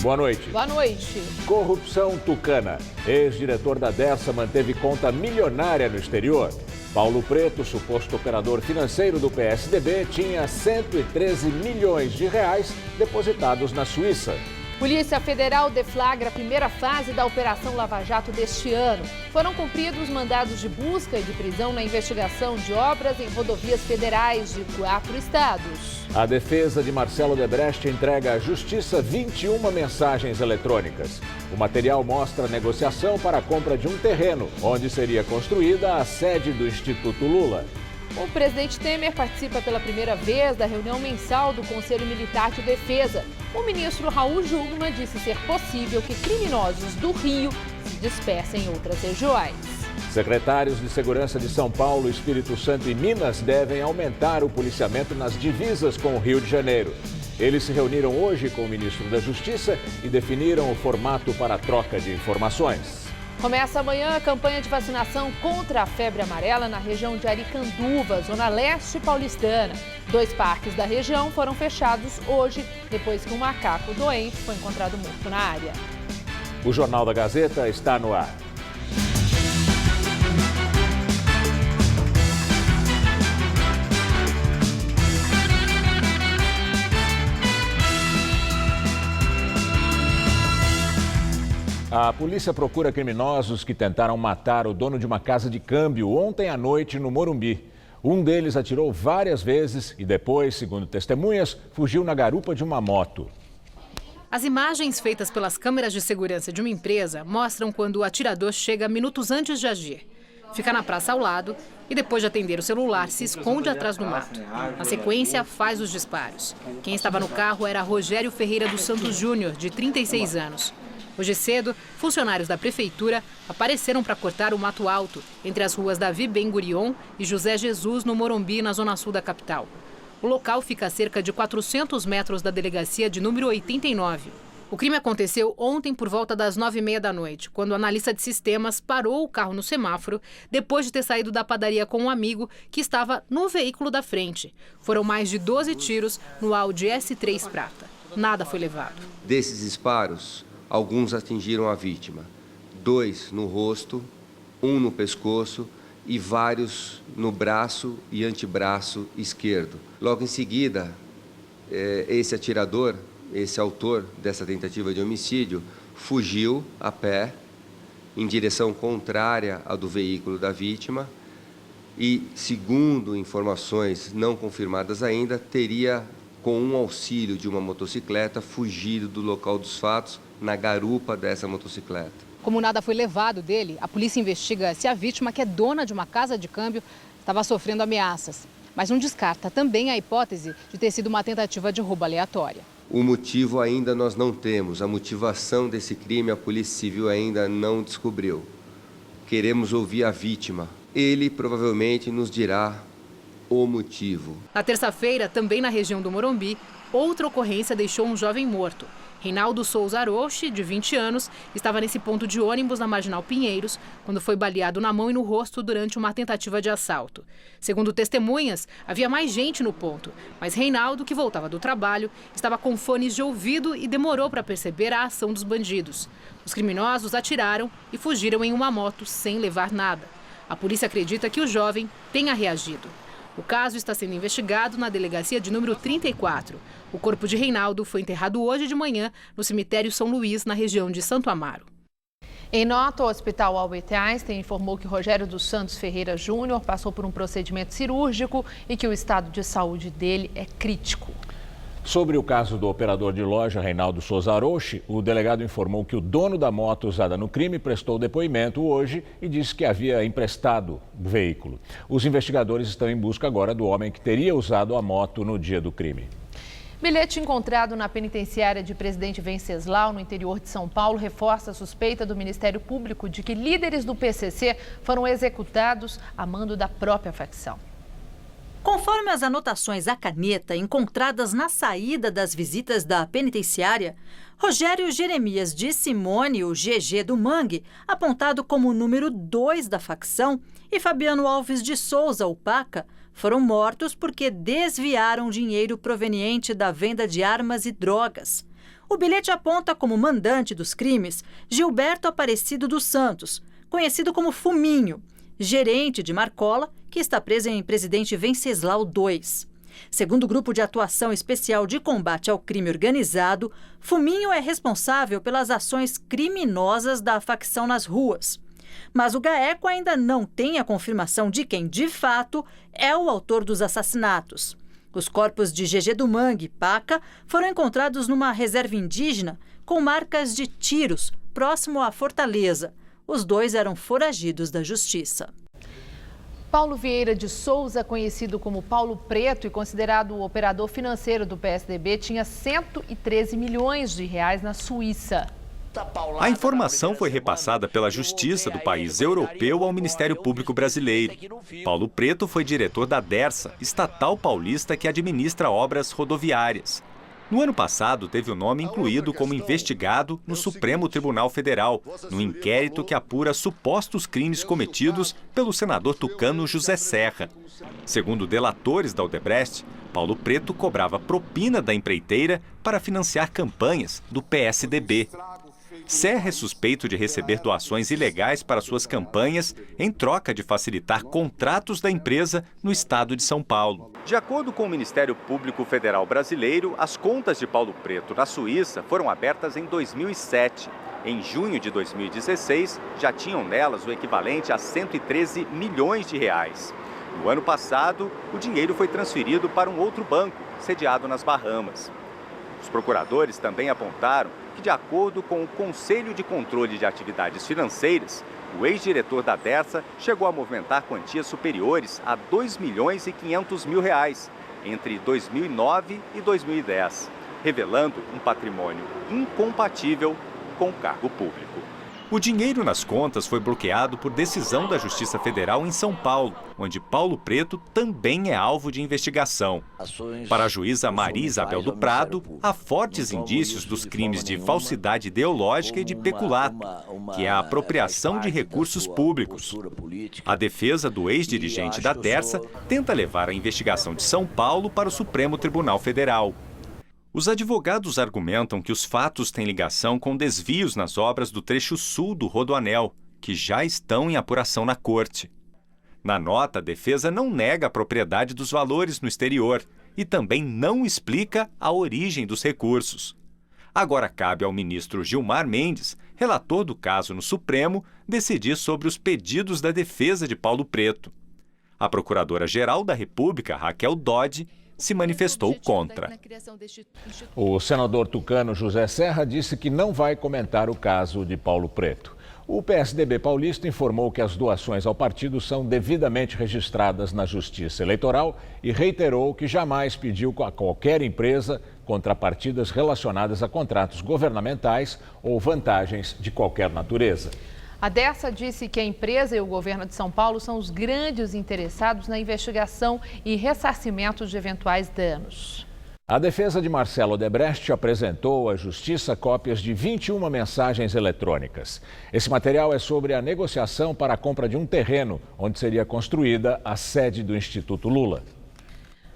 Boa noite. Boa noite. Corrupção tucana. Ex-diretor da Dersa manteve conta milionária no exterior. Paulo Preto, suposto operador financeiro do PSDB, tinha 113 milhões de reais depositados na Suíça. Polícia Federal deflagra a primeira fase da Operação Lava Jato deste ano. Foram cumpridos mandados de busca e de prisão na investigação de obras em rodovias federais de 4 estados. A defesa de Marcelo Odebrecht entrega à Justiça 21 mensagens eletrônicas. O material mostra a negociação para a compra de um terreno, onde seria construída a sede do Instituto Lula. O presidente Temer participa pela primeira vez da reunião mensal do Conselho Militar de Defesa. O ministro Raul Jungmann disse ser possível que criminosos do Rio se dispersem em outras regiões. Secretários de Segurança de São Paulo, Espírito Santo e Minas devem aumentar o policiamento nas divisas com o Rio de Janeiro. Eles se reuniram hoje com o ministro da Justiça e definiram o formato para a troca de informações. Começa amanhã a campanha de vacinação contra a febre amarela na região de Aricanduva, zona leste paulistana. 2 parques da região foram fechados hoje, depois que um macaco doente foi encontrado morto na área. O Jornal da Gazeta está no ar. A polícia procura criminosos que tentaram matar o dono de uma casa de câmbio ontem à noite no Morumbi. Um deles atirou várias vezes e depois, segundo testemunhas, fugiu na garupa de uma moto. As imagens feitas pelas câmeras de segurança de uma empresa mostram quando o atirador chega minutos antes de agir. Fica na praça ao lado e, depois de atender o celular, se esconde atrás do mato. Na sequência, faz os disparos. Quem estava no carro era Rogério Ferreira dos Santos Júnior, de 36 anos. Hoje cedo, funcionários da prefeitura apareceram para cortar o mato alto entre as ruas Davi Ben-Gurion e José Jesus, no Morumbi, na zona sul da capital. O local fica a cerca de 400 metros da delegacia de número 89. O crime aconteceu ontem por volta das 9h30 da noite, quando o analista de sistemas parou o carro no semáforo depois de ter saído da padaria com um amigo que estava no veículo da frente. Foram mais de 12 tiros no Audi S3 prata. Nada foi levado. Desses disparos, alguns atingiram a vítima, 2 no rosto, 1 no pescoço e vários no braço e antebraço esquerdo. Logo em seguida, esse atirador, esse autor dessa tentativa de homicídio, fugiu a pé em direção contrária à do veículo da vítima e, segundo informações não confirmadas ainda, teria, com um auxílio de uma motocicleta, fugido do local dos fatos na garupa dessa motocicleta. Como nada foi levado dele, a polícia investiga se a vítima, que é dona de uma casa de câmbio, estava sofrendo ameaças. Mas não descarta também a hipótese de ter sido uma tentativa de roubo aleatória. O motivo ainda nós não temos. A motivação desse crime a Polícia Civil ainda não descobriu. Queremos ouvir a vítima. Ele provavelmente nos dirá o motivo. Na terça-feira, também na região do Morumbi, outra ocorrência deixou um jovem morto. Reinaldo Souza Aroche, de 20 anos, estava nesse ponto de ônibus na Marginal Pinheiros quando foi baleado na mão e no rosto durante uma tentativa de assalto. Segundo testemunhas, havia mais gente no ponto, mas Reinaldo, que voltava do trabalho, estava com fones de ouvido e demorou para perceber a ação dos bandidos. Os criminosos atiraram e fugiram em uma moto sem levar nada. A polícia acredita que o jovem tenha reagido. O caso está sendo investigado na delegacia de número 34. O corpo de Reinaldo foi enterrado hoje de manhã no cemitério São Luís, na região de Santo Amaro. Em nota, o Hospital Albert Einstein informou que Rogério dos Santos Ferreira Júnior passou por um procedimento cirúrgico e que o estado de saúde dele é crítico. Sobre o caso do operador de loja Reinaldo Souza Aroche, o delegado informou que o dono da moto usada no crime prestou depoimento hoje e disse que havia emprestado o veículo. Os investigadores estão em busca agora do homem que teria usado a moto no dia do crime. Bilhete encontrado na penitenciária de Presidente Venceslau, no interior de São Paulo, reforça a suspeita do Ministério Público de que líderes do PCC foram executados a mando da própria facção. Conforme as anotações à caneta encontradas na saída das visitas da penitenciária, Rogério Jeremias de Simone, o GG do Mangue, apontado como o número 2 da facção, e Fabiano Alves de Souza, o Paca, foram mortos porque desviaram dinheiro proveniente da venda de armas e drogas. O bilhete aponta como mandante dos crimes Gilberto Aparecido dos Santos, conhecido como Fuminho, gerente de Marcola, que está preso em Presidente Venceslau II. Segundo o Grupo de Atuação Especial de Combate ao Crime Organizado, Fuminho é responsável pelas ações criminosas da facção nas ruas. Mas o GAECO ainda não tem a confirmação de quem, de fato, é o autor dos assassinatos. Os corpos de GG do Mangue e Paca foram encontrados numa reserva indígena com marcas de tiros, próximo à Fortaleza. Os dois eram foragidos da justiça. Paulo Vieira de Souza, conhecido como Paulo Preto e considerado o operador financeiro do PSDB, tinha 113 milhões de reais na Suíça. A informação foi repassada pela Justiça do país europeu ao Ministério Público Brasileiro. Paulo Preto foi diretor da Dersa, estatal paulista que administra obras rodoviárias. No ano passado, teve o nome incluído como investigado no Supremo Tribunal Federal, no inquérito que apura supostos crimes cometidos pelo senador tucano José Serra. Segundo delatores da Odebrecht, Paulo Preto cobrava propina da empreiteira para financiar campanhas do PSDB. Serra é suspeito de receber doações ilegais para suas campanhas em troca de facilitar contratos da empresa no estado de São Paulo. De acordo com o Ministério Público Federal Brasileiro, as contas de Paulo Preto na Suíça foram abertas em 2007. Em junho de 2016, já tinham nelas o equivalente a 113 milhões de reais. No ano passado, o dinheiro foi transferido para um outro banco, sediado nas Bahamas. Os procuradores também apontaram que, de acordo com o Conselho de Controle de Atividades Financeiras, o ex-diretor da Dersa chegou a movimentar quantias superiores a 2 milhões e 500 mil reais entre 2009 e 2010, revelando um patrimônio incompatível com o cargo público. O dinheiro nas contas foi bloqueado por decisão da Justiça Federal em São Paulo, onde Paulo Preto também é alvo de investigação. Para a juíza Maria Isabel do Prado, há fortes indícios dos crimes de falsidade ideológica e de peculato, que é a apropriação de recursos públicos. A defesa do ex-dirigente da Dersa tenta levar a investigação de São Paulo para o Supremo Tribunal Federal. Os advogados argumentam que os fatos têm ligação com desvios nas obras do trecho sul do Rodoanel, que já estão em apuração na corte. Na nota, a defesa não nega a propriedade dos valores no exterior e também não explica a origem dos recursos. Agora cabe ao ministro Gilmar Mendes, relator do caso no Supremo, decidir sobre os pedidos da defesa de Paulo Preto. A Procuradora-Geral da República, Raquel Dodge, se manifestou contra. O senador tucano José Serra disse que não vai comentar o caso de Paulo Preto. O PSDB paulista informou que as doações ao partido são devidamente registradas na Justiça Eleitoral e reiterou que jamais pediu a qualquer empresa contrapartidas relacionadas a contratos governamentais ou vantagens de qualquer natureza. A Dersa disse que a empresa e o governo de São Paulo são os grandes interessados na investigação e ressarcimento de eventuais danos. A defesa de Marcelo Odebrecht apresentou à Justiça cópias de 21 mensagens eletrônicas. Esse material é sobre a negociação para a compra de um terreno, onde seria construída a sede do Instituto Lula.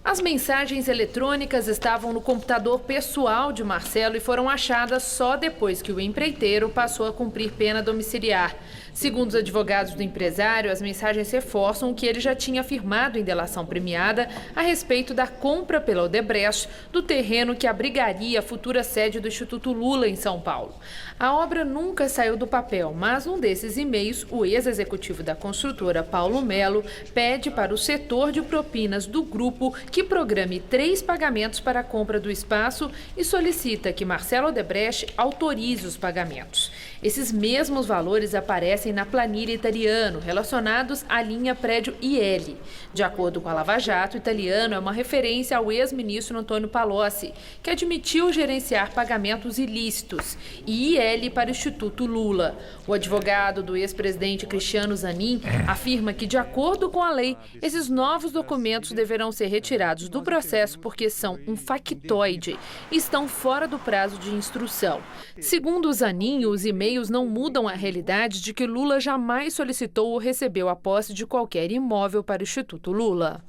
As mensagens eletrônicas estavam no computador pessoal de Marcelo e foram achadas só depois que o empreiteiro passou a cumprir pena domiciliar. Segundo os advogados do empresário, as mensagens reforçam o que ele já tinha afirmado em delação premiada a respeito da compra pela Odebrecht do terreno que abrigaria a futura sede do Instituto Lula em São Paulo. A obra nunca saiu do papel, mas num desses e-mails, o ex-executivo da construtora, Paulo Melo, pede para o setor de propinas do grupo que programe 3 pagamentos para a compra do espaço e solicita que Marcelo Odebrecht autorize os pagamentos. Esses mesmos valores aparecem na planilha Italiano, relacionados à linha prédio IL. De acordo com a Lava Jato, Italiano é uma referência ao ex-ministro Antônio Palocci, que admitiu gerenciar pagamentos ilícitos, e IL para o Instituto Lula. O advogado do ex-presidente Cristiano Zanin afirma que, de acordo com a lei, esses novos documentos deverão ser retirados do processo porque são um factoide e estão fora do prazo de instrução. Segundo Zanin, os e-mails não mudam a realidade de que Lula jamais solicitou ou recebeu a posse de qualquer imóvel para o Instituto Lula.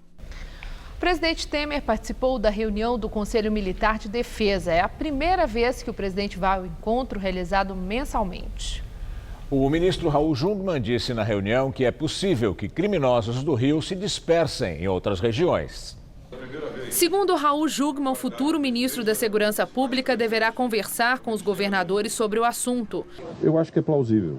O presidente Temer participou da reunião do Conselho Militar de Defesa. É a primeira vez que o presidente vai ao encontro realizado mensalmente. O ministro Raul Jungmann disse na reunião que é possível que criminosos do Rio se dispersem em outras regiões. Segundo Raul Jungmann, o futuro ministro da Segurança Pública deverá conversar com os governadores sobre o assunto. Eu acho que é plausível.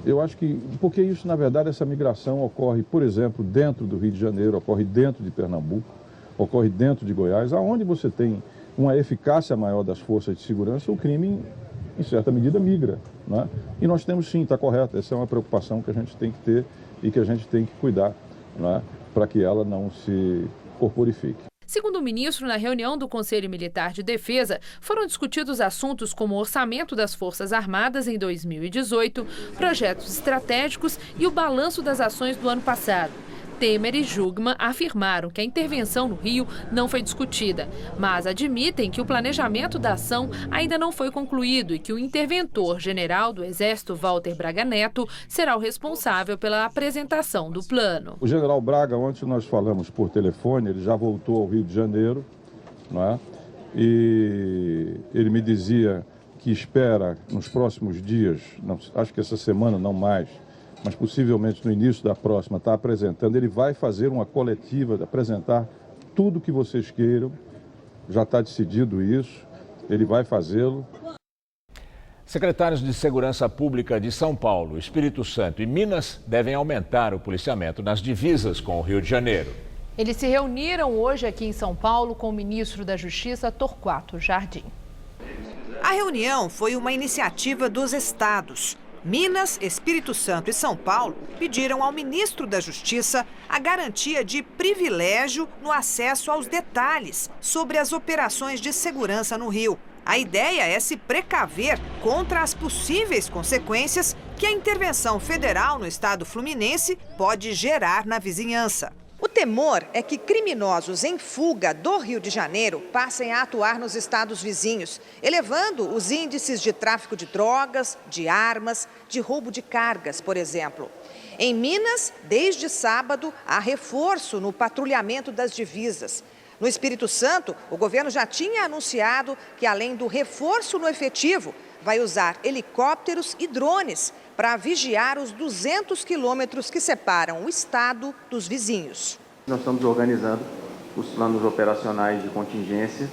Eu acho que, porque isso, na verdade, essa migração ocorre, por exemplo, dentro do Rio de Janeiro, ocorre dentro de Pernambuco, ocorre dentro de Goiás, aonde você tem uma eficácia maior das forças de segurança, o crime, em certa medida, migra, né? E nós temos sim, está correto, essa é uma preocupação que a gente tem que ter e que a gente tem que cuidar, né? Para que ela não se corporifique. Segundo o ministro, na reunião do Conselho Militar de Defesa, foram discutidos assuntos como o orçamento das Forças Armadas em 2018, projetos estratégicos e o balanço das ações do ano passado. Temer e Jungmann afirmaram que a intervenção no Rio não foi discutida, mas admitem que o planejamento da ação ainda não foi concluído e que o interventor-general do Exército, Walter Braga Neto, será o responsável pela apresentação do plano. O general Braga, ontem nós falamos por telefone, ele já voltou ao Rio de Janeiro, não é? E ele me dizia que espera nos próximos dias, acho que essa semana não mais, mas possivelmente no início da próxima, está apresentando, ele vai fazer uma coletiva, apresentar tudo que vocês queiram, já está decidido isso, ele vai fazê-lo. Secretários de Segurança Pública de São Paulo, Espírito Santo e Minas devem aumentar o policiamento nas divisas com o Rio de Janeiro. Eles se reuniram hoje aqui em São Paulo com o ministro da Justiça, Torquato Jardim. A reunião foi uma iniciativa dos estados. Minas, Espírito Santo e São Paulo pediram ao ministro da Justiça a garantia de privilégio no acesso aos detalhes sobre as operações de segurança no Rio. A ideia é se precaver contra as possíveis consequências que a intervenção federal no estado fluminense pode gerar na vizinhança. O temor é que criminosos em fuga do Rio de Janeiro passem a atuar nos estados vizinhos, elevando os índices de tráfico de drogas, de armas, de roubo de cargas, por exemplo. Em Minas, desde sábado, há reforço no patrulhamento das divisas. No Espírito Santo, o governo já tinha anunciado que, além do reforço no efetivo, vai usar helicópteros e drones para vigiar os 200 quilômetros que separam o estado dos vizinhos. Nós estamos organizando os planos operacionais de contingência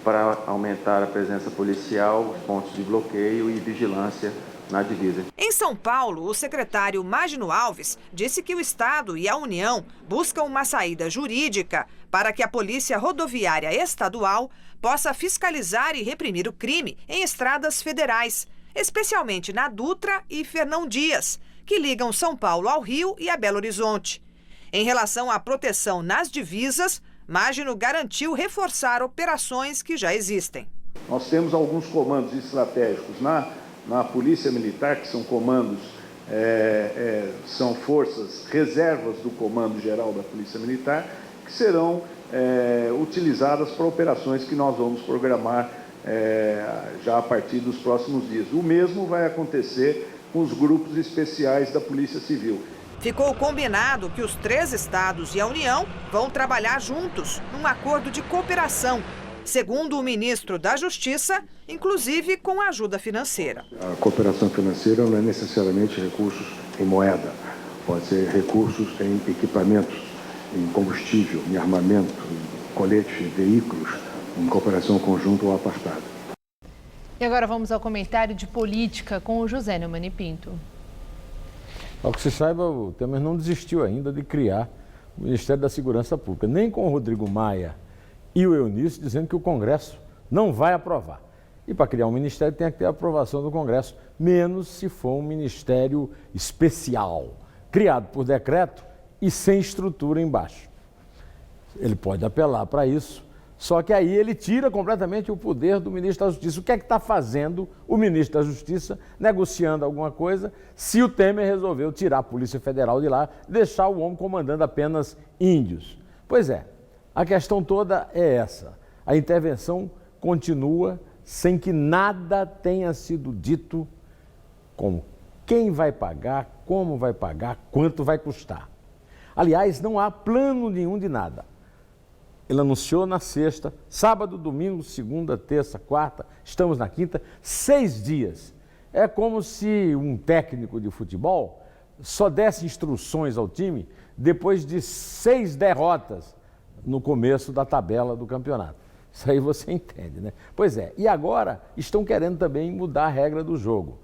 para aumentar a presença policial, os pontos de bloqueio e vigilância na divisa. Em São Paulo, o secretário Magno Alves disse que o Estado e a União buscam uma saída jurídica para que a Polícia Rodoviária Estadual possa fiscalizar e reprimir o crime em estradas federais, especialmente na Dutra e Fernão Dias, que ligam São Paulo ao Rio e a Belo Horizonte. Em relação à proteção nas divisas, Magno garantiu reforçar operações que já existem. Nós temos alguns comandos estratégicos na Polícia Militar, que são comandos, são forças reservas do Comando Geral da Polícia Militar, que serão utilizadas para operações que nós vamos programar já a partir dos próximos dias. O mesmo vai acontecer com os grupos especiais da Polícia Civil. Ficou combinado que os 3 estados e a União vão trabalhar juntos num acordo de cooperação, segundo o ministro da Justiça, inclusive com ajuda financeira. A cooperação financeira não é necessariamente recursos em moeda, pode ser recursos em equipamentos, em combustível, em armamento, em coletes, em veículos, em cooperação conjunta ou apartada. E agora vamos ao comentário de política com o José Neumann e Pinto. Ao que se saiba, o Temer não desistiu ainda de criar o Ministério da Segurança Pública, nem com o Rodrigo Maia e o Eunício dizendo que o Congresso não vai aprovar. E para criar um ministério tem que ter a aprovação do Congresso, menos se for um ministério especial, criado por decreto e sem estrutura embaixo. Ele pode apelar para isso, só que aí ele tira completamente o poder do ministro da Justiça. O que é que está fazendo o ministro da Justiça negociando alguma coisa se o Temer resolveu tirar a Polícia Federal de lá e deixar o homem comandando apenas índios? Pois é, a questão toda é essa. A intervenção continua sem que nada tenha sido dito como quem vai pagar, como vai pagar, quanto vai custar. Aliás, não há plano nenhum de nada. Ele anunciou na sexta, sábado, domingo, segunda, terça, quarta, estamos na quinta, 6 dias. É como se um técnico de futebol só desse instruções ao time depois de 6 derrotas no começo da tabela do campeonato. Isso aí você entende, né? Pois é, e agora estão querendo também mudar a regra do jogo.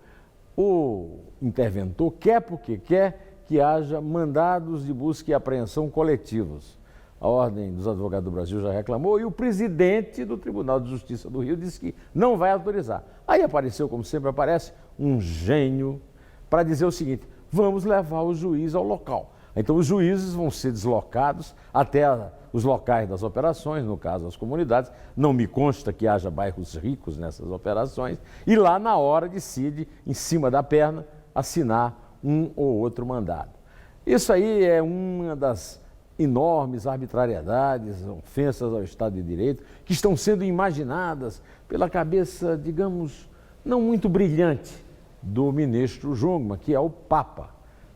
O interventor quer porque quer que haja mandados de busca e apreensão coletivos. A Ordem dos Advogados do Brasil já reclamou e o presidente do Tribunal de Justiça do Rio disse que não vai autorizar. Aí apareceu, como sempre aparece, um gênio para dizer o seguinte: vamos levar o juiz ao local. Então os juízes vão ser deslocados até os locais das operações, no caso as comunidades. Não me consta que haja bairros ricos nessas operações. E lá na hora decide, em cima da perna, assinar um ou outro mandado. Isso aí é uma das enormes arbitrariedades, ofensas ao Estado de Direito, que estão sendo imaginadas pela cabeça, digamos, não muito brilhante do ministro Jungmann, que é o papa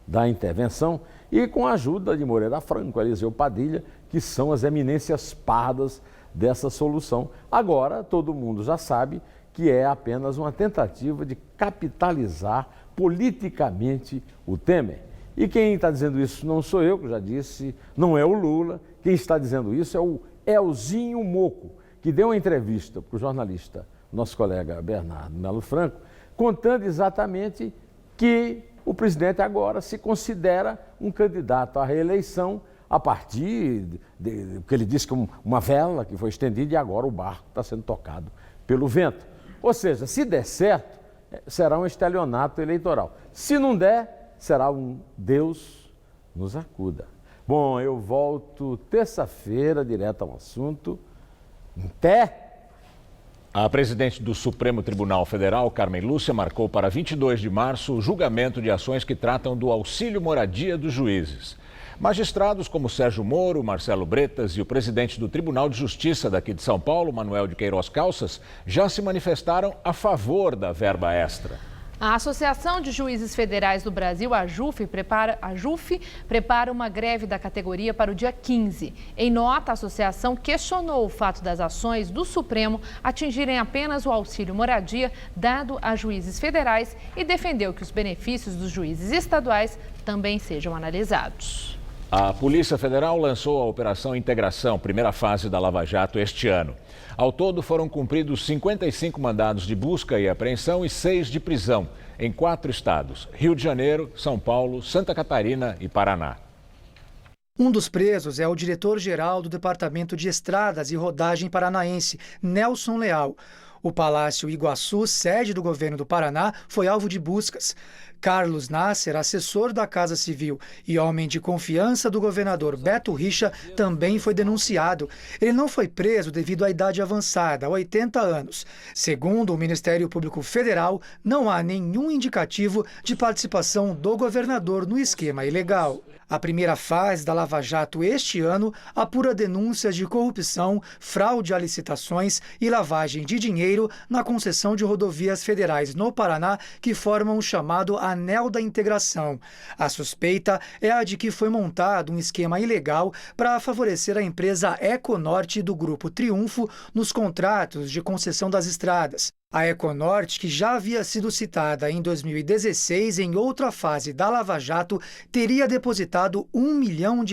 da intervenção, e com a ajuda de Moreira Franco, Eliseu Padilha, que são as eminências pardas dessa solução. Agora, todo mundo já sabe que é apenas uma tentativa de capitalizar politicamente o Temer. E quem está dizendo isso não sou eu, que já disse, não é o Lula. Quem está dizendo isso é o Elzinho Moco, que deu uma entrevista para o jornalista, nosso colega Bernardo Melo Franco, contando exatamente que o presidente agora se considera um candidato à reeleição a partir de que ele disse que uma vela que foi estendida e agora o barco está sendo tocado pelo vento. Ou seja, se der certo, será um estelionato eleitoral. Se não der, será um Deus nos acuda. Bom, eu volto terça-feira, direto ao assunto. Até! A presidente do Supremo Tribunal Federal, Carmen Lúcia, marcou para 22 de março o julgamento de ações que tratam do auxílio moradia dos juízes. Magistrados como Sérgio Moro, Marcelo Bretas e o presidente do Tribunal de Justiça daqui de São Paulo, Manuel de Queiroz Calças, já se manifestaram a favor da verba extra. A Associação de Juízes Federais do Brasil, a JUF, prepara uma greve da categoria para o dia 15. Em nota, a associação questionou o fato das ações do Supremo atingirem apenas o auxílio moradia dado a juízes federais e defendeu que os benefícios dos juízes estaduais também sejam analisados. A Polícia Federal lançou a Operação Integração, primeira fase da Lava Jato, este ano. Ao todo, foram cumpridos 55 mandados de busca e apreensão e 6 de prisão, em 4 estados: Rio de Janeiro, São Paulo, Santa Catarina e Paraná. Um dos presos é o diretor-geral do Departamento de Estradas e Rodagem Paranaense, Nelson Leal. O Palácio Iguaçu, sede do governo do Paraná, foi alvo de buscas. Carlos Nasser, assessor da Casa Civil e homem de confiança do governador Beto Richa, também foi denunciado. Ele não foi preso devido à idade avançada, 80 anos. Segundo o Ministério Público Federal, não há nenhum indicativo de participação do governador no esquema ilegal. A primeira fase da Lava Jato este ano apura denúncias de corrupção, fraude a licitações e lavagem de dinheiro na concessão de rodovias federais no Paraná que formam o chamado Anel da Integração. A suspeita é a de que foi montado um esquema ilegal para favorecer a empresa Econorte do Grupo Triunfo nos contratos de concessão das estradas. A Econorte, que já havia sido citada em 2016 em outra fase da Lava Jato, teria depositado R$ 1 milhão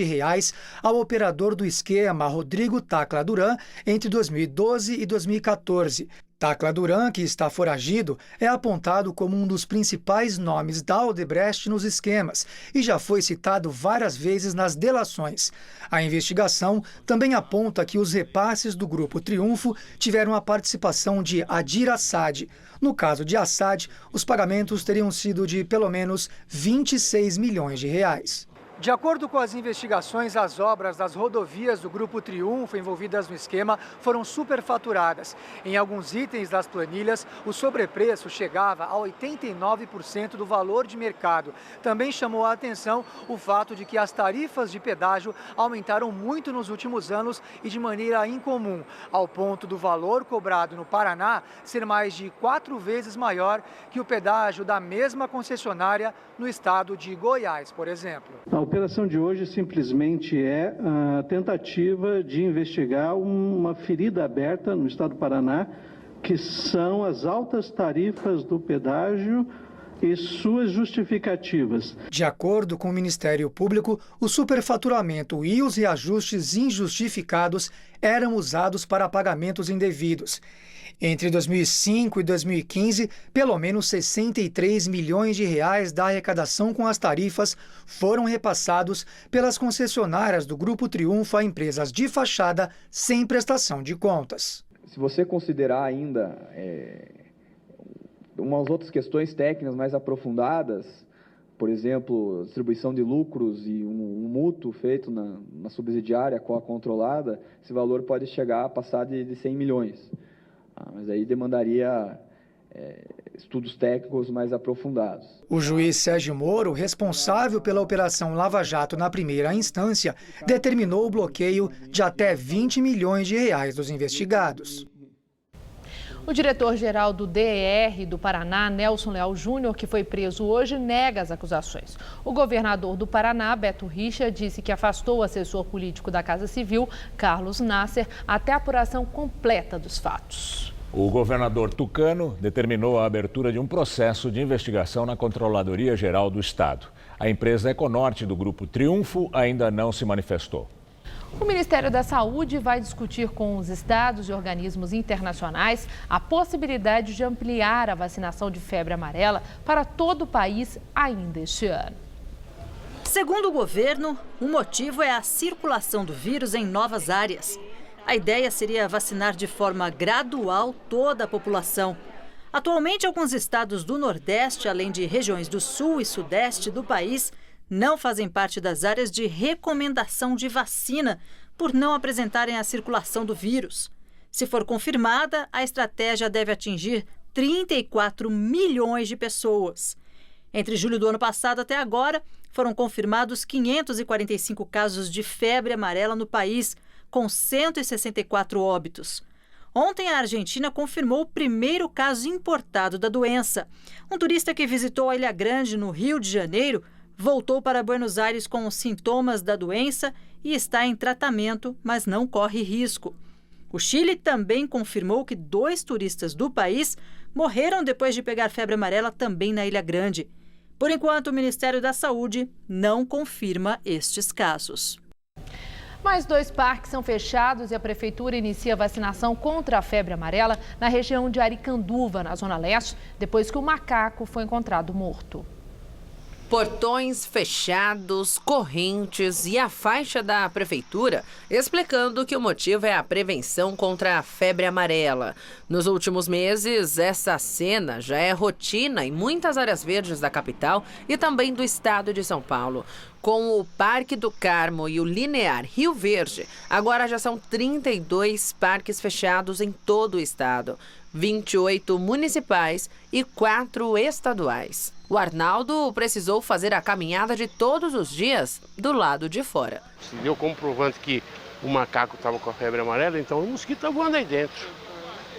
ao operador do esquema, Rodrigo Tacla Duran, entre 2012 e 2014. Tacla Duran, que está foragido, é apontado como um dos principais nomes da Odebrecht nos esquemas e já foi citado várias vezes nas delações. A investigação também aponta que os repasses do Grupo Triunfo tiveram a participação de Adir Assad. No caso de Assad, os pagamentos teriam sido de pelo menos R$ 26 milhões. De acordo com as investigações, as obras das rodovias do Grupo Triunfo envolvidas no esquema foram superfaturadas. Em alguns itens das planilhas, o sobrepreço chegava a 89% do valor de mercado. Também chamou a atenção o fato de que as tarifas de pedágio aumentaram muito nos últimos anos e de maneira incomum, ao ponto do valor cobrado no Paraná ser mais de 4 vezes maior que o pedágio da mesma concessionária no estado de Goiás, por exemplo. operação de hoje simplesmente é a tentativa de investigar uma ferida aberta no estado do Paraná, que são as altas tarifas do pedágio e suas justificativas. De acordo com o Ministério Público, o superfaturamento e os reajustes injustificados eram usados para pagamentos indevidos. Entre 2005 e 2015, pelo menos 63 milhões de reais da arrecadação com as tarifas foram repassados pelas concessionárias do Grupo Triunfo a empresas de fachada sem prestação de contas. Se você considerar ainda umas outras questões técnicas mais aprofundadas, por exemplo, distribuição de lucros e um mútuo feito na subsidiária com a controlada, esse valor pode chegar a passar de 100 milhões. Mas aí demandaria estudos técnicos mais aprofundados. O juiz Sérgio Moro, responsável pela Operação Lava Jato na primeira instância, determinou o bloqueio de até 20 milhões de reais dos investigados. O diretor-geral do DER do Paraná, Nelson Leal Júnior, que foi preso hoje, nega as acusações. O governador do Paraná, Beto Richa, disse que afastou o assessor político da Casa Civil, Carlos Nasser, até a apuração completa dos fatos. O governador tucano determinou a abertura de um processo de investigação na Controladoria Geral do Estado. A empresa Econorte do Grupo Triunfo ainda não se manifestou. O Ministério da Saúde vai discutir com os estados e organismos internacionais a possibilidade de ampliar a vacinação de febre amarela para todo o país ainda este ano. Segundo o governo, o motivo é a circulação do vírus em novas áreas. A ideia seria vacinar de forma gradual toda a população. Atualmente, alguns estados do Nordeste, além de regiões do Sul e Sudeste do país, não fazem parte das áreas de recomendação de vacina por não apresentarem a circulação do vírus. Se for confirmada, a estratégia deve atingir 34 milhões de pessoas. Entre julho do ano passado até agora, foram confirmados 545 casos de febre amarela no país, com 164 óbitos. Ontem, a Argentina confirmou o primeiro caso importado da doença. Um turista que visitou a Ilha Grande, no Rio de Janeiro, voltou para Buenos Aires com os sintomas da doença e está em tratamento, mas não corre risco. O Chile também confirmou que 2 turistas do país morreram depois de pegar febre amarela também na Ilha Grande. Por enquanto, o Ministério da Saúde não confirma estes casos. Mais 2 parques são fechados e a Prefeitura inicia a vacinação contra a febre amarela na região de Aricanduva, na Zona Leste, depois que o macaco foi encontrado morto. Portões fechados, correntes e a faixa da prefeitura explicando que o motivo é a prevenção contra a febre amarela. Nos últimos meses, essa cena já é rotina em muitas áreas verdes da capital e também do estado de São Paulo. Com o Parque do Carmo e o Linear Rio Verde, agora já são 32 parques fechados em todo o estado, 28 municipais e 4 estaduais. O Arnaldo precisou fazer a caminhada de todos os dias do lado de fora. Se deu comprovante que o macaco estava com a febre amarela, então o mosquito está voando aí dentro.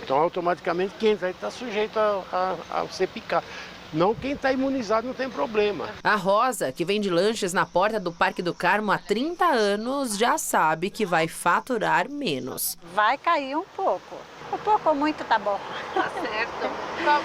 Então, automaticamente, quem está aí está sujeito a ser picado. Não, quem está imunizado não tem problema. A Rosa, que vende lanches na porta do Parque do Carmo há 30 anos, já sabe que vai faturar menos. Vai cair um pouco. Um pouco ou muito tá bom. Tá certo.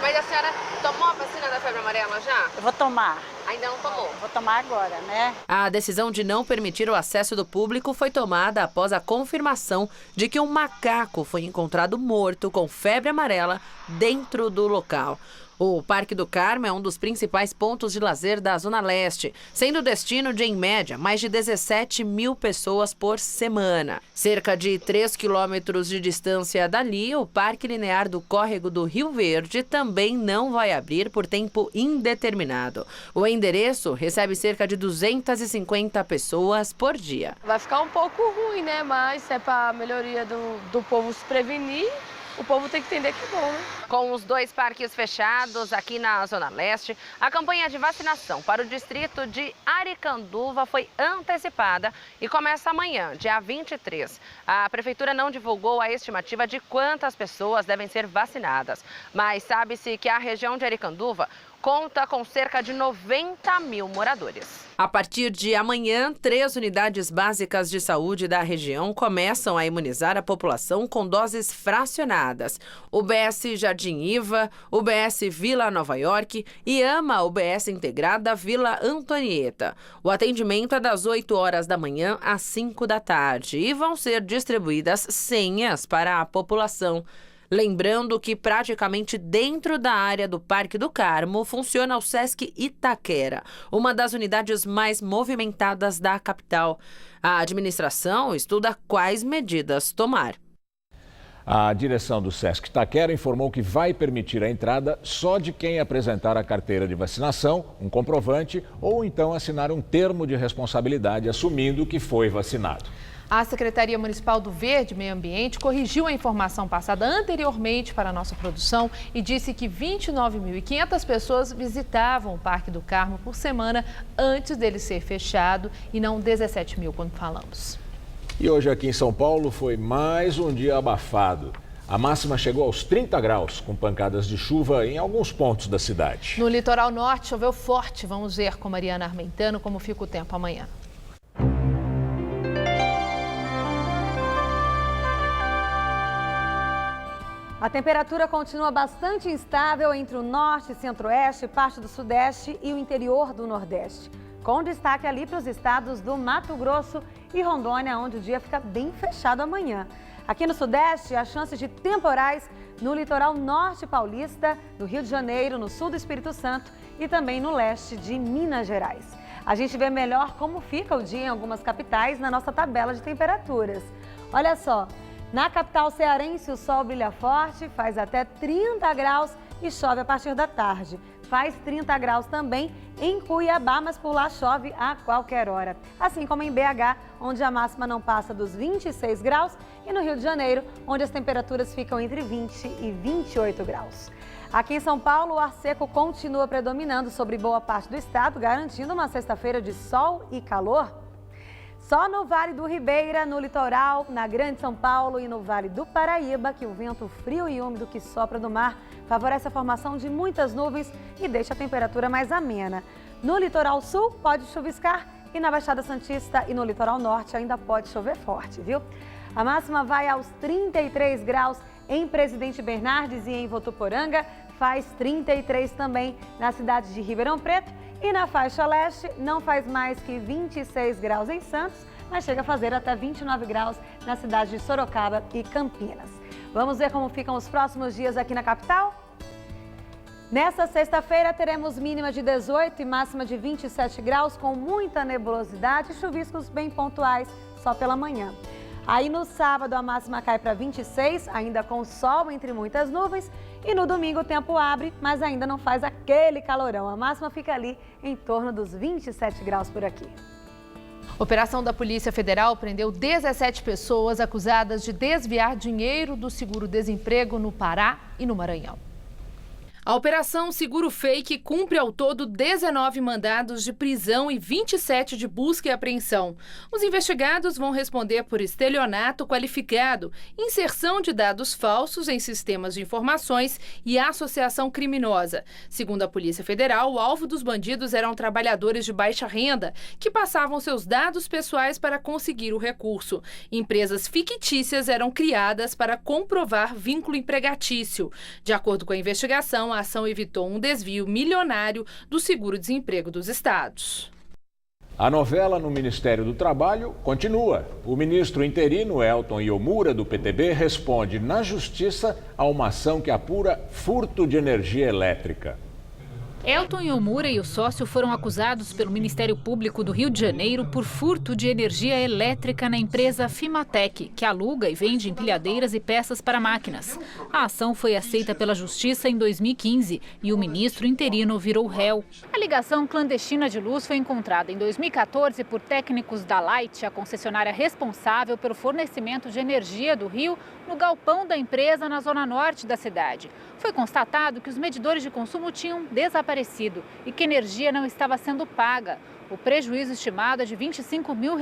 Mas a senhora tomou a vacina da febre amarela já? Eu vou tomar. Ainda não tomou? Vou tomar agora, né? A decisão de não permitir o acesso do público foi tomada após a confirmação de que um macaco foi encontrado morto com febre amarela dentro do local. O Parque do Carmo é um dos principais pontos de lazer da Zona Leste, sendo destino de, em média, mais de 17 mil pessoas por semana. Cerca de 3 quilômetros de distância dali, o Parque Linear do Córrego do Rio Verde também não vai abrir por tempo indeterminado. O endereço recebe cerca de 250 pessoas por dia. Vai ficar um pouco ruim, né? Mas é para a melhoria do povo se prevenir. O povo tem que entender que é bom, né? Com os 2 parques fechados aqui na Zona Leste, a campanha de vacinação para o distrito de Aricanduva foi antecipada e começa amanhã, dia 23. A Prefeitura não divulgou a estimativa de quantas pessoas devem ser vacinadas, mas sabe-se que a região de Aricanduva conta com cerca de 90 mil moradores. A partir de amanhã, 3 unidades básicas de saúde da região começam a imunizar a população com doses fracionadas. UBS Jardim Iva, UBS Vila Nova York e AMA UBS Integrada Vila Antonieta. O atendimento é das 8 horas da manhã às 5 da tarde e vão ser distribuídas senhas para a população. Lembrando que praticamente dentro da área do Parque do Carmo funciona o Sesc Itaquera, uma das unidades mais movimentadas da capital. A administração estuda quais medidas tomar. A direção do Sesc Itaquera informou que vai permitir a entrada só de quem apresentar a carteira de vacinação, um comprovante ou então assinar um termo de responsabilidade assumindo que foi vacinado. A Secretaria Municipal do Verde e Meio Ambiente corrigiu a informação passada anteriormente para a nossa produção e disse que 29.500 pessoas visitavam o Parque do Carmo por semana antes dele ser fechado e não 17 mil quando falamos. E hoje aqui em São Paulo foi mais um dia abafado. A máxima chegou aos 30 graus, com pancadas de chuva em alguns pontos da cidade. No litoral norte choveu forte. Vamos ver com Mariana Armentano como fica o tempo amanhã. A temperatura continua bastante instável entre o norte, centro-oeste, parte do sudeste e o interior do nordeste. Com destaque ali para os estados do Mato Grosso e Rondônia, onde o dia fica bem fechado amanhã. Aqui no sudeste, há chances de temporais no litoral norte paulista, no Rio de Janeiro, no sul do Espírito Santo e também no leste de Minas Gerais. A gente vê melhor como fica o dia em algumas capitais na nossa tabela de temperaturas. Olha só. Na capital cearense, o sol brilha forte, faz até 30 graus e chove a partir da tarde. Faz 30 graus também em Cuiabá, mas por lá chove a qualquer hora. Assim como em BH, onde a máxima não passa dos 26 graus, e no Rio de Janeiro, onde as temperaturas ficam entre 20 e 28 graus. Aqui em São Paulo, o ar seco continua predominando sobre boa parte do estado, garantindo uma sexta-feira de sol e calor. Só no Vale do Ribeira, no litoral, na Grande São Paulo e no Vale do Paraíba, que o vento frio e úmido que sopra do mar favorece a formação de muitas nuvens e deixa a temperatura mais amena. No litoral sul, pode chuviscar e na Baixada Santista e no litoral norte ainda pode chover forte, viu? A máxima vai aos 33 graus em Presidente Bernardes e em Votuporanga, faz 33 também na cidade de Ribeirão Preto. E na faixa leste, não faz mais que 26 graus em Santos, mas chega a fazer até 29 graus na cidade de Sorocaba e Campinas. Vamos ver como ficam os próximos dias aqui na capital? Nessa sexta-feira, teremos mínima de 18 e máxima de 27 graus, com muita nebulosidade e chuviscos bem pontuais só pela manhã. Aí no sábado a máxima cai para 26, ainda com sol entre muitas nuvens. E no domingo o tempo abre, mas ainda não faz aquele calorão. A máxima fica ali em torno dos 27 graus por aqui. Operação da Polícia Federal prendeu 17 pessoas acusadas de desviar dinheiro do seguro-desemprego no Pará e no Maranhão. A Operação Seguro Fake cumpre ao todo 19 mandados de prisão e 27 de busca e apreensão. Os investigados vão responder por estelionato qualificado, inserção de dados falsos em sistemas de informações e associação criminosa. Segundo a Polícia Federal, o alvo dos bandidos eram trabalhadores de baixa renda que passavam seus dados pessoais para conseguir o recurso. Empresas fictícias eram criadas para comprovar vínculo empregatício. De acordo com a investigação, a ação evitou um desvio milionário do seguro-desemprego dos estados. A novela no Ministério do Trabalho continua. O ministro interino Elton Iomura, do PTB, responde na Justiça a uma ação que apura furto de energia elétrica. Elton Iomura e o sócio foram acusados pelo Ministério Público do Rio de Janeiro por furto de energia elétrica na empresa Fimatec, que aluga e vende empilhadeiras e peças para máquinas. A ação foi aceita pela Justiça em 2015 e o ministro interino virou réu. A ligação clandestina de luz foi encontrada em 2014 por técnicos da Light, a concessionária responsável pelo fornecimento de energia do Rio, no galpão da empresa na zona norte da cidade. Foi constatado que os medidores de consumo tinham desaparecido e que a energia não estava sendo paga. O prejuízo estimado é de R$25 mil.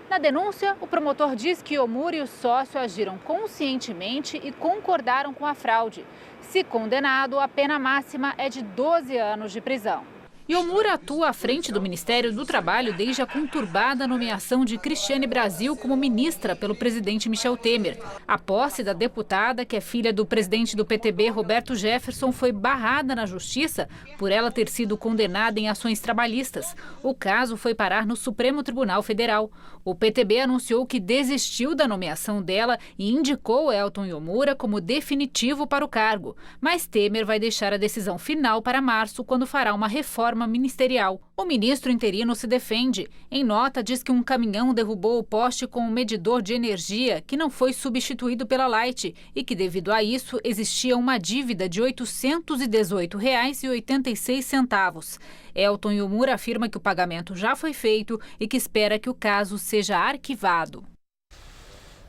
Na denúncia, o promotor diz que Iomura e o sócio agiram conscientemente e concordaram com a fraude. Se condenado, a pena máxima é de 12 anos de prisão. Yomura atua à frente do Ministério do Trabalho desde a conturbada nomeação de Cristiane Brasil como ministra pelo presidente Michel Temer. A posse da deputada, que é filha do presidente do PTB, Roberto Jefferson, foi barrada na Justiça por ela ter sido condenada em ações trabalhistas. O caso foi parar no Supremo Tribunal Federal. O PTB anunciou que desistiu da nomeação dela e indicou Elton Yomura como definitivo para o cargo. Mas Temer vai deixar a decisão final para março, quando fará uma reforma ministerial. O ministro interino se defende. Em nota, diz que um caminhão derrubou o poste com um medidor de energia que não foi substituído pela Light e que, devido a isso, existia uma dívida de R$ 818,86. Elton Yomura afirma que o pagamento já foi feito e que espera que o caso seja arquivado.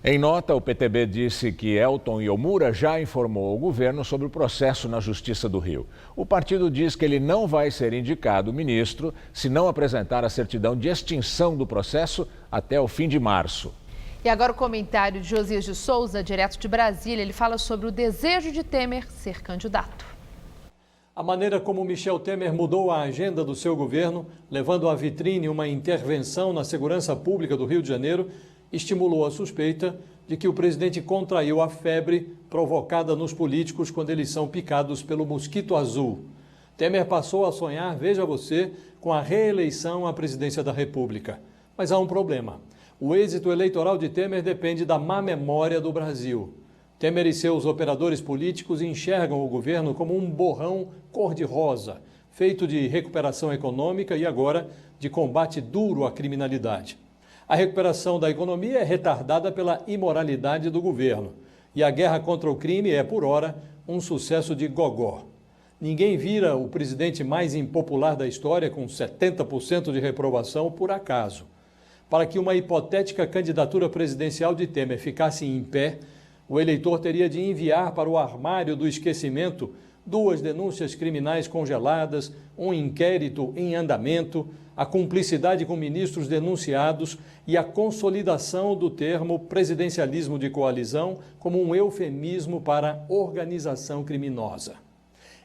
Em nota, o PTB disse que Elton Yomura já informou ao governo sobre o processo na Justiça do Rio. O partido diz que ele não vai ser indicado ministro se não apresentar a certidão de extinção do processo até o fim de março. E agora o comentário de Josias de Souza, direto de Brasília. Ele fala sobre o desejo de Temer ser candidato. A maneira como Michel Temer mudou a agenda do seu governo, levando à vitrine uma intervenção na segurança pública do Rio de Janeiro, estimulou a suspeita de que o presidente contraiu a febre provocada nos políticos quando eles são picados pelo mosquito azul. Temer passou a sonhar, veja você, com a reeleição à presidência da República. Mas há um problema. O êxito eleitoral de Temer depende da má memória do Brasil. Temer e seus operadores políticos enxergam o governo como um borrão cor-de-rosa, feito de recuperação econômica e agora de combate duro à criminalidade. A recuperação da economia é retardada pela imoralidade do governo. E a guerra contra o crime é, por hora, um sucesso de gogó. Ninguém vira o presidente mais impopular da história, com 70% de reprovação, por acaso. Para que uma hipotética candidatura presidencial de Temer ficasse em pé, o eleitor teria de enviar para o armário do esquecimento 2 denúncias criminais congeladas, um inquérito em andamento, a cumplicidade com ministros denunciados e a consolidação do termo presidencialismo de coalizão como um eufemismo para organização criminosa.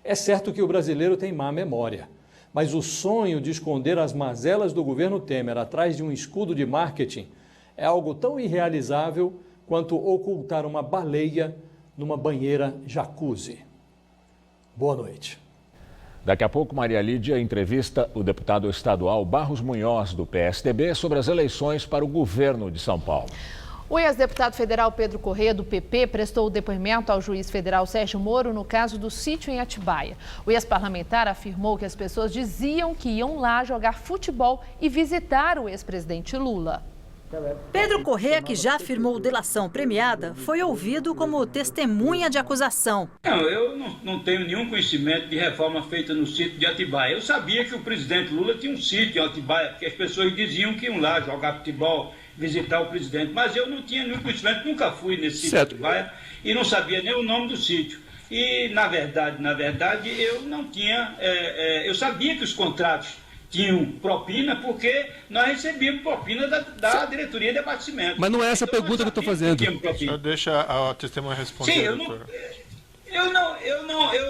É certo que o brasileiro tem má memória, mas o sonho de esconder as mazelas do governo Temer atrás de um escudo de marketing é algo tão irrealizável quanto ocultar uma baleia numa banheira jacuzzi. Boa noite. Daqui a pouco, Maria Lídia entrevista o deputado estadual Barros Munhoz, do PSDB, sobre as eleições para o governo de São Paulo. O ex-deputado federal Pedro Corrêa, do PP, prestou o depoimento ao juiz federal Sérgio Moro no caso do sítio em Atibaia. O ex-parlamentar afirmou que as pessoas diziam que iam lá jogar futebol e visitar o ex-presidente Lula. Pedro Corrêa, que já afirmou delação premiada, foi ouvido como testemunha de acusação. Não, eu não tenho nenhum conhecimento de reforma feita no sítio de Atibaia. Eu sabia que o presidente Lula tinha um sítio em Atibaia, porque as pessoas diziam que iam lá jogar futebol, visitar o presidente. Mas eu não tinha nenhum conhecimento, nunca fui nesse sítio de Atibaia e não sabia nem o nome do sítio. E, na verdade, eu não tinha... eu sabia que os contratos tinham propina, porque nós recebíamos propina da diretoria de abastecimento. Mas não é essa a pergunta que eu estou fazendo. Só deixa a testemunha responder. Sim, eu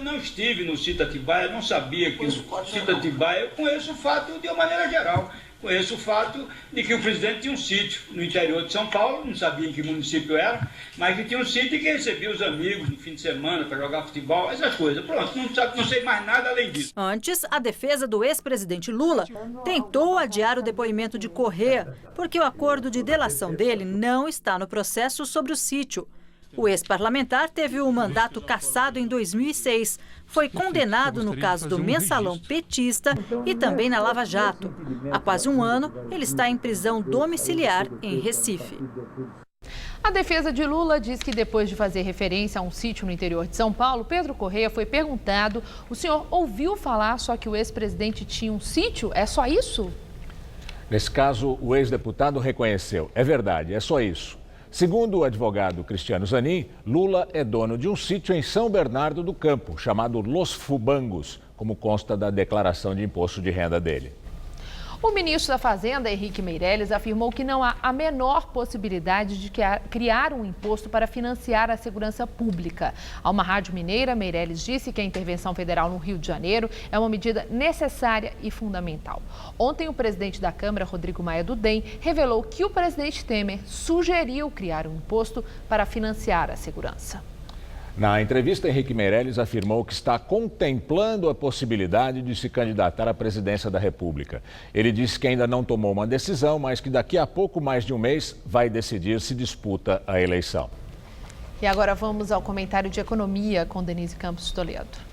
não estive no sítio Atibaia, não sabia que o sítio Atibaia, eu conheço o fato de uma maneira geral. Conheço o fato de que o presidente tinha um sítio no interior de São Paulo, não sabia em que município era, mas que tinha um sítio e que recebia os amigos no fim de semana para jogar futebol, essas coisas. Pronto, não sei mais nada além disso. Antes, a defesa do ex-presidente Lula tentou adiar o depoimento de Corrêa, porque o acordo de delação dele não está no processo sobre o sítio. O ex-parlamentar teve o mandato cassado em 2006. Foi condenado no caso do mensalão petista e também na Lava Jato. Há quase um ano, ele está em prisão domiciliar em Recife. A defesa de Lula diz que depois de fazer referência a um sítio no interior de São Paulo, Pedro Corrêa foi perguntado: o senhor ouviu falar só que o ex-presidente tinha um sítio? É só isso? Nesse caso, o ex-deputado reconheceu: é verdade, é só isso. Segundo o advogado Cristiano Zanin, Lula é dono de um sítio em São Bernardo do Campo, chamado Los Fubangos, como consta da declaração de imposto de renda dele. O ministro da Fazenda, Henrique Meirelles, afirmou que não há a menor possibilidade de criar um imposto para financiar a segurança pública. A uma rádio mineira, Meirelles disse que a intervenção federal no Rio de Janeiro é uma medida necessária e fundamental. Ontem, o presidente da Câmara, Rodrigo Maia do DEM, revelou que o presidente Temer sugeriu criar um imposto para financiar a segurança. Na entrevista, Henrique Meirelles afirmou que está contemplando a possibilidade de se candidatar à presidência da República. Ele disse que ainda não tomou uma decisão, mas que daqui a pouco mais de um mês vai decidir se disputa a eleição. E agora vamos ao comentário de economia com Denise Campos Toledo.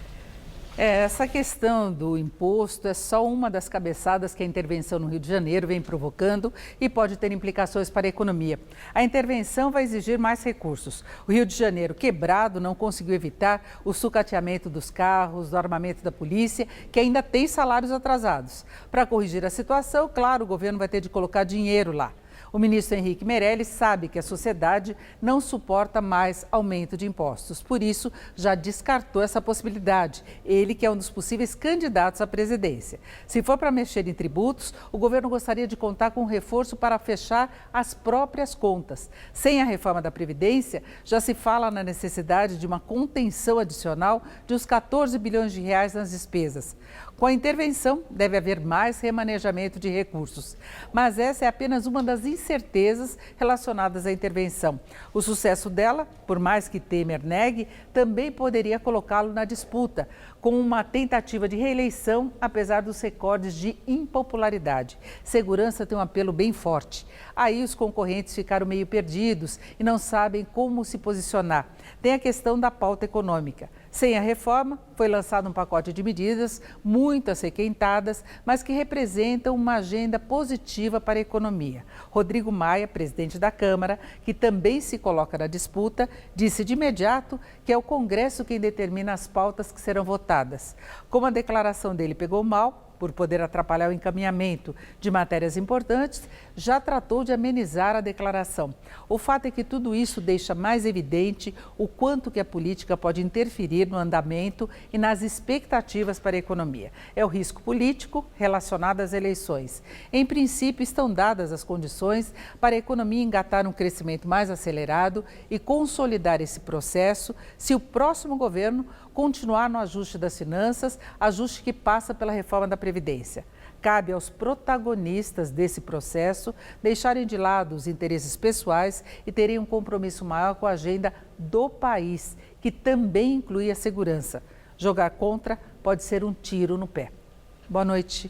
Essa questão do imposto é só uma das cabeçadas que a intervenção no Rio de Janeiro vem provocando e pode ter implicações para a economia. A intervenção vai exigir mais recursos. O Rio de Janeiro, quebrado, não conseguiu evitar o sucateamento dos carros, do armamento da polícia, que ainda tem salários atrasados. Para corrigir a situação, claro, o governo vai ter de colocar dinheiro lá. O ministro Henrique Meirelles sabe que a sociedade não suporta mais aumento de impostos. Por isso, já descartou essa possibilidade. Ele, que é um dos possíveis candidatos à presidência. Se for para mexer em tributos, o governo gostaria de contar com um reforço para fechar as próprias contas. Sem a reforma da Previdência, já se fala na necessidade de uma contenção adicional de uns 14 bilhões de reais nas despesas. Com a intervenção, deve haver mais remanejamento de recursos. Mas essa é apenas uma das incertezas relacionadas à intervenção. O sucesso dela, por mais que Temer negue, também poderia colocá-lo na disputa, com uma tentativa de reeleição, apesar dos recordes de impopularidade. Segurança tem um apelo bem forte. Aí os concorrentes ficaram meio perdidos e não sabem como se posicionar. Tem a questão da pauta econômica. Sem a reforma, foi lançado um pacote de medidas, muitas requentadas, mas que representam uma agenda positiva para a economia. Rodrigo Maia, presidente da Câmara, que também se coloca na disputa, disse de imediato que é o Congresso quem determina as pautas que serão votadas. Como a declaração dele pegou mal, por poder atrapalhar o encaminhamento de matérias importantes, já tratou de amenizar a declaração. O fato é que tudo isso deixa mais evidente o quanto que a política pode interferir no andamento e nas expectativas para a economia. É o risco político relacionado às eleições. Em princípio, estão dadas as condições para a economia engatar um crescimento mais acelerado e consolidar esse processo se o próximo governo continuar no ajuste das finanças, ajuste que passa pela reforma da Previdência. Cabe aos protagonistas desse processo deixarem de lado os interesses pessoais e terem um compromisso maior com a agenda do país, que também inclui a segurança. Jogar contra pode ser um tiro no pé. Boa noite.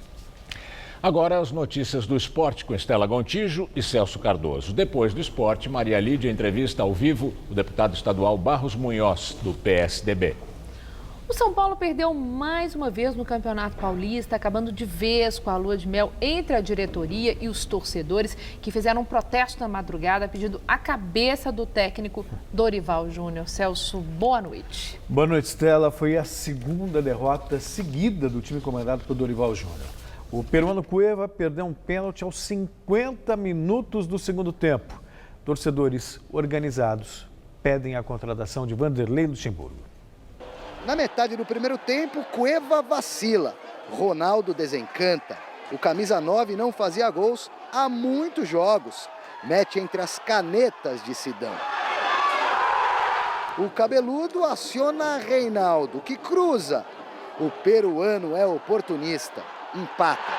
Agora as notícias do esporte com Estela Gontijo e Celso Cardoso. Depois do esporte, Maria Lídia entrevista ao vivo o deputado estadual Barros Munhoz, do PSDB. O São Paulo perdeu mais uma vez no Campeonato Paulista, acabando de vez com a lua de mel entre a diretoria e os torcedores, que fizeram um protesto na madrugada pedindo a cabeça do técnico Dorival Júnior. Celso, boa noite. Boa noite, Estela. Foi a segunda derrota seguida do time comandado por Dorival Júnior. O peruano Cueva perdeu um pênalti aos 50 minutos do segundo tempo. Torcedores organizados pedem a contratação de Vanderlei Luxemburgo. Na metade do primeiro tempo, Cueva vacila. Ronaldo desencanta. O camisa 9 não fazia gols há muitos jogos. Mete entre as canetas de Sidão. O cabeludo aciona Reinaldo, que cruza. O peruano é oportunista. Empata.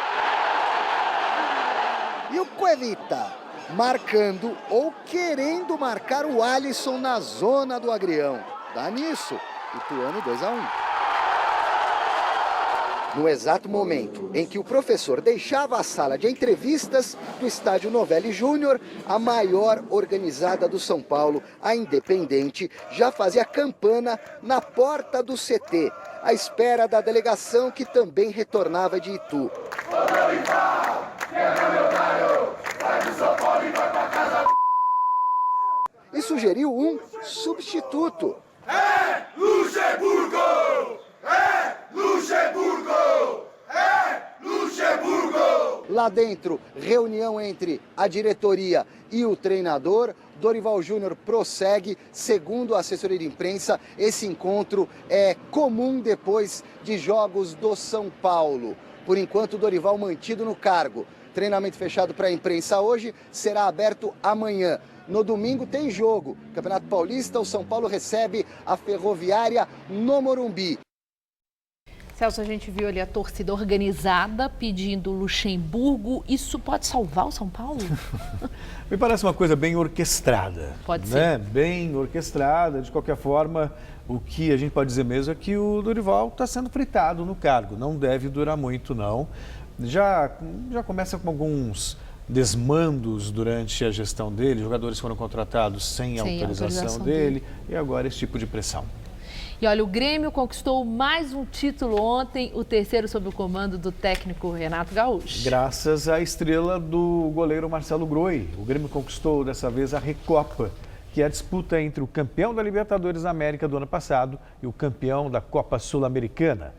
E o Cuevita, marcando ou querendo marcar o Alisson na zona do agrião. Dá nisso. Ituano 2-1. No exato momento em que o professor deixava a sala de entrevistas do estádio Novelli Júnior, a maior organizada do São Paulo, a Independente, já fazia campana na porta do CT, à espera da delegação que também retornava de Itu. E sugeriu um substituto. É Luxemburgo! É Luxemburgo! É Luxemburgo! Lá dentro, reunião entre a diretoria e o treinador. Dorival Júnior prossegue. Segundo a assessoria de imprensa, esse encontro é comum depois de jogos do São Paulo. Por enquanto, Dorival mantido no cargo. Treinamento fechado para a imprensa hoje, será aberto amanhã. No domingo tem jogo. Campeonato Paulista, o São Paulo recebe a Ferroviária no Morumbi. Celso, a gente viu ali a torcida organizada pedindo Luxemburgo. Isso pode salvar o São Paulo? Me parece uma coisa bem orquestrada. Pode né? ser. Bem orquestrada. De qualquer forma, o que a gente pode dizer mesmo é que o Dorival está sendo fritado no cargo. Não deve durar muito, não. Já começa com alguns desmandos durante a gestão dele. Jogadores foram contratados sem autorização dele. E agora esse tipo de pressão. E olha, o Grêmio conquistou mais um título ontem, o terceiro sob o comando do técnico Renato Gaúcho. Graças à estrela do goleiro Marcelo Groi. O Grêmio conquistou dessa vez a Recopa, que é a disputa entre o campeão da Libertadores da América do ano passado e o campeão da Copa Sul-Americana.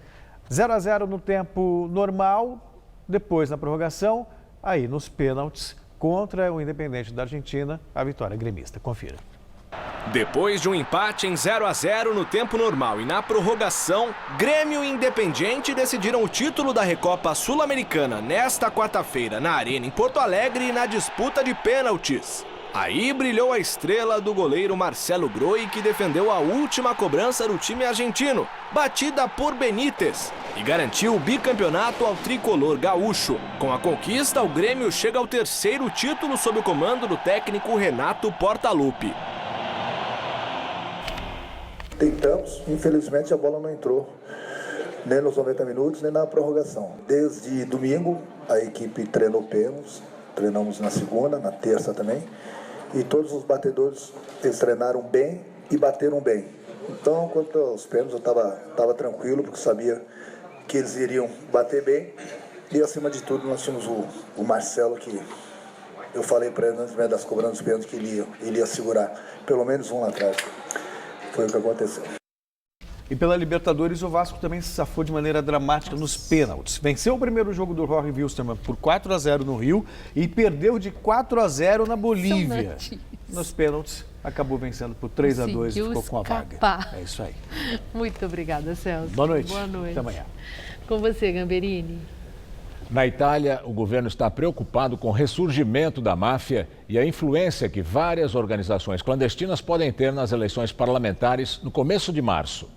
0-0 no tempo normal, depois na prorrogação, aí nos pênaltis contra o Independente da Argentina, a vitória gremista. Confira. Depois de um empate em 0-0 no tempo normal e na prorrogação, Grêmio e Independiente decidiram o título da Recopa Sul-Americana nesta quarta-feira na Arena em Porto Alegre e na disputa de pênaltis. Aí brilhou a estrela do goleiro Marcelo Groi, que defendeu a última cobrança do time argentino, batida por Benítez, e garantiu o bicampeonato ao tricolor gaúcho. Com a conquista, o Grêmio chega ao terceiro título sob o comando do técnico Renato Portaluppi. Tentamos, infelizmente a bola não entrou, nem nos 90 minutos, nem na prorrogação. Desde domingo, a equipe treinou pênaltis, treinamos na segunda, na terça também, e todos os batedores, eles treinaram bem e bateram bem. Então, quanto aos pênaltis, eu estava tranquilo, porque sabia que eles iriam bater bem, e acima de tudo nós tínhamos o Marcelo, que eu falei para ele antes das cobranças dos pênaltis que ele ia segurar pelo menos um lá atrás. Foi o que aconteceu. E pela Libertadores, o Vasco também se safou de maneira dramática nos pênaltis. Venceu o primeiro jogo do Jorge Wilstermann por 4-0 no Rio e perdeu de 4-0 na Bolívia. Nos pênaltis, acabou vencendo por 3-2 e ficou com a vaga. É isso aí. Muito obrigada, Celso. Boa noite. Boa noite. Até amanhã. Com você, Gamberini. Na Itália, o governo está preocupado com o ressurgimento da máfia e a influência que várias organizações clandestinas podem ter nas eleições parlamentares no começo de março.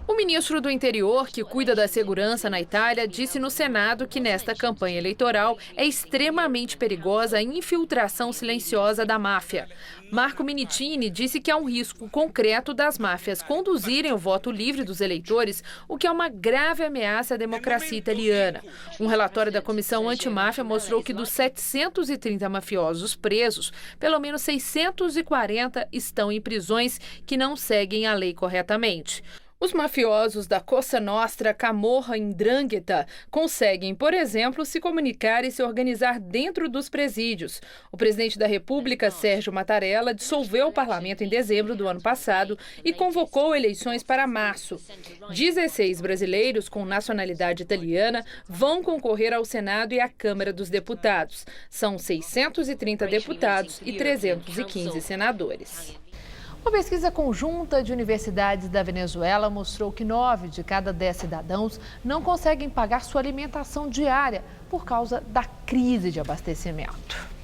O ministro do Interior, que cuida da segurança na Itália, disse no Senado que nesta campanha eleitoral é extremamente perigosa a infiltração silenciosa da máfia. Marco Minitini disse que há um risco concreto das máfias conduzirem o voto livre dos eleitores, o que é uma grave ameaça à democracia italiana. Um relatório da Comissão Antimáfia mostrou que dos 730 mafiosos presos, pelo menos 640 estão em prisões que não seguem a lei corretamente. Os mafiosos da Cosa Nostra, Camorra e 'Ndrangheta conseguem, por exemplo, se comunicar e se organizar dentro dos presídios. O presidente da República, Sérgio Mattarella, dissolveu o parlamento em dezembro do ano passado e convocou eleições para março. 16 brasileiros com nacionalidade italiana vão concorrer ao Senado e à Câmara dos Deputados. São 630 deputados e 315 senadores. Uma pesquisa conjunta de universidades da Venezuela mostrou que 9 de cada 10 cidadãos não conseguem pagar sua alimentação diária por causa da crise de abastecimento.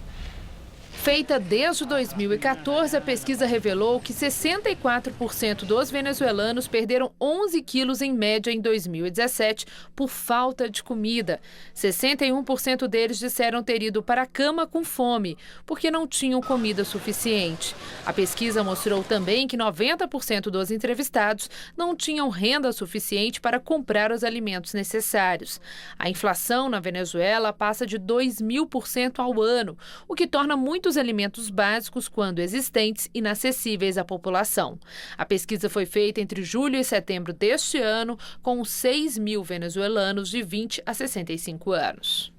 Feita desde 2014, a pesquisa revelou que 64% dos venezuelanos perderam 11 quilos em média em 2017 por falta de comida. 61% deles disseram ter ido para a cama com fome, porque não tinham comida suficiente. A pesquisa mostrou também que 90% dos entrevistados não tinham renda suficiente para comprar os alimentos necessários. A inflação na Venezuela passa de 2.000% ao ano, o que torna muitos alimentos básicos, quando existentes, inacessíveis à população. A pesquisa foi feita entre julho e setembro deste ano, com 6 mil venezuelanos de 20 a 65 anos.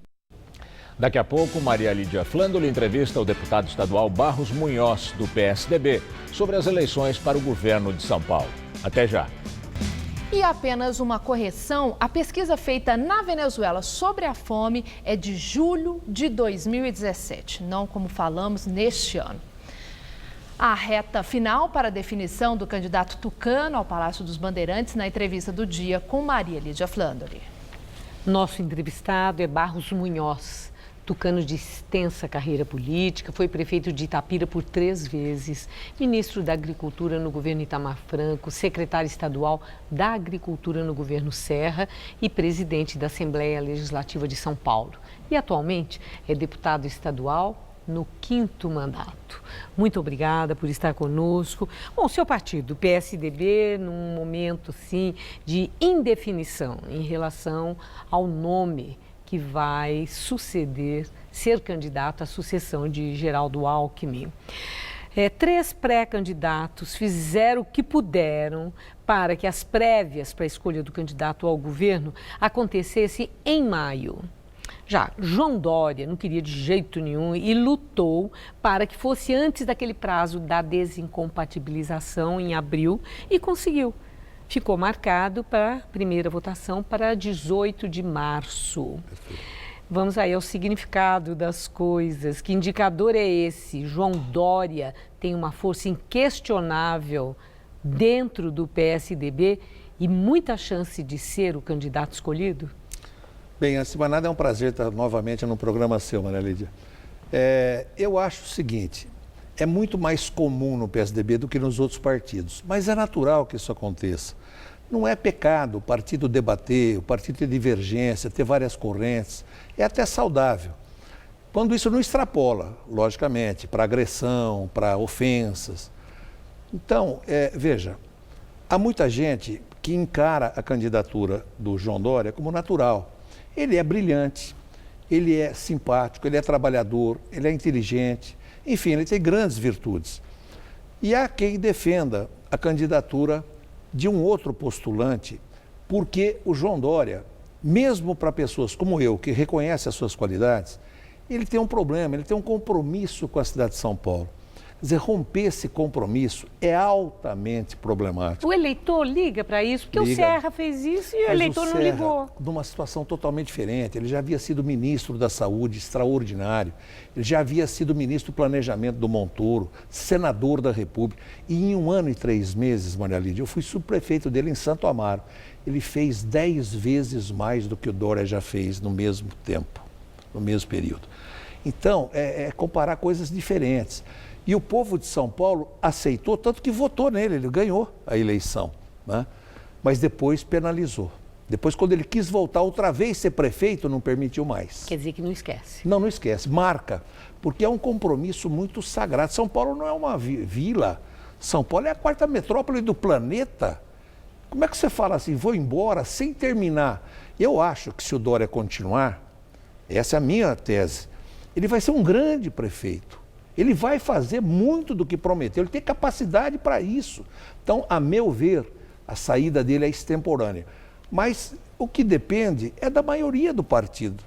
Daqui a pouco, Maria Lídia Flandoli entrevista o deputado estadual Barros Munhoz, do PSDB, sobre as eleições para o governo de São Paulo. Até já. E apenas uma correção, a pesquisa feita na Venezuela sobre a fome é de julho de 2017, não como falamos neste ano. A reta final para a definição do candidato tucano ao Palácio dos Bandeirantes na entrevista do dia com Maria Lídia Flandre. Nosso entrevistado é Barros Munhoz, tucano de extensa carreira política, foi prefeito de Itapira por 3 vezes, ministro da Agricultura no governo Itamar Franco, secretário estadual da Agricultura no governo Serra e presidente da Assembleia Legislativa de São Paulo. E atualmente é deputado estadual no 5º mandato. Muito obrigada por estar conosco. Bom, seu partido, o PSDB, num momento, sim, de indefinição em relação ao nome que vai suceder, ser candidato à sucessão de Geraldo Alckmin. 3 pré-candidatos fizeram o que puderam para que as prévias para a escolha do candidato ao governo acontecessem em maio. Já João Dória não queria de jeito nenhum e lutou para que fosse antes daquele prazo da desincompatibilização em abril e conseguiu. Ficou marcado para a primeira votação para 18 de março. Vamos aí ao significado das coisas. Que indicador é esse? João Dória tem uma força inquestionável dentro do PSDB e muita chance de ser o candidato escolhido? Bem, antes de mais nada, é um prazer estar novamente no programa seu, Maria Lídia. Eu acho o seguinte, é muito mais comum no PSDB do que nos outros partidos, mas é natural que isso aconteça. Não é pecado o partido debater, o partido ter divergência, ter várias correntes, é até saudável. Quando isso não extrapola, logicamente, para agressão, para ofensas. Então, veja, há muita gente que encara a candidatura do João Dória como natural. Ele é brilhante, ele é simpático, ele é trabalhador, ele é inteligente, enfim, ele tem grandes virtudes. E há quem defenda a candidatura de um outro postulante, porque o João Dória, mesmo para pessoas como eu, que reconhecem as suas qualidades, ele tem um problema, ele tem um compromisso com a cidade de São Paulo. Quer dizer, romper esse compromisso é altamente problemático. O eleitor liga para isso, porque o Serra fez isso e o eleitor não ligou. Numa situação totalmente diferente, ele já havia sido ministro da Saúde extraordinário, ele já havia sido ministro do Planejamento do Montoro, senador da República, e em 1 ano e 3 meses, Maria Lídia, eu fui subprefeito dele em Santo Amaro. Ele fez 10 vezes mais do que o Dória já fez no mesmo tempo, no mesmo período. Então, é comparar coisas diferentes. E o povo de São Paulo aceitou, tanto que votou nele, ele ganhou a eleição, né? Mas depois penalizou. Depois, quando ele quis voltar outra vez ser prefeito, não permitiu mais. Quer dizer que não esquece. Não esquece, marca, porque é um compromisso muito sagrado. São Paulo não é uma vila, São Paulo é a 4ª metrópole do planeta. Como é que você fala assim, vou embora sem terminar? Eu acho que se o Dória continuar, essa é a minha tese, ele vai ser um grande prefeito. Ele vai fazer muito do que prometeu, ele tem capacidade para isso. Então, a meu ver, a saída dele é extemporânea. Mas o que depende é da maioria do partido.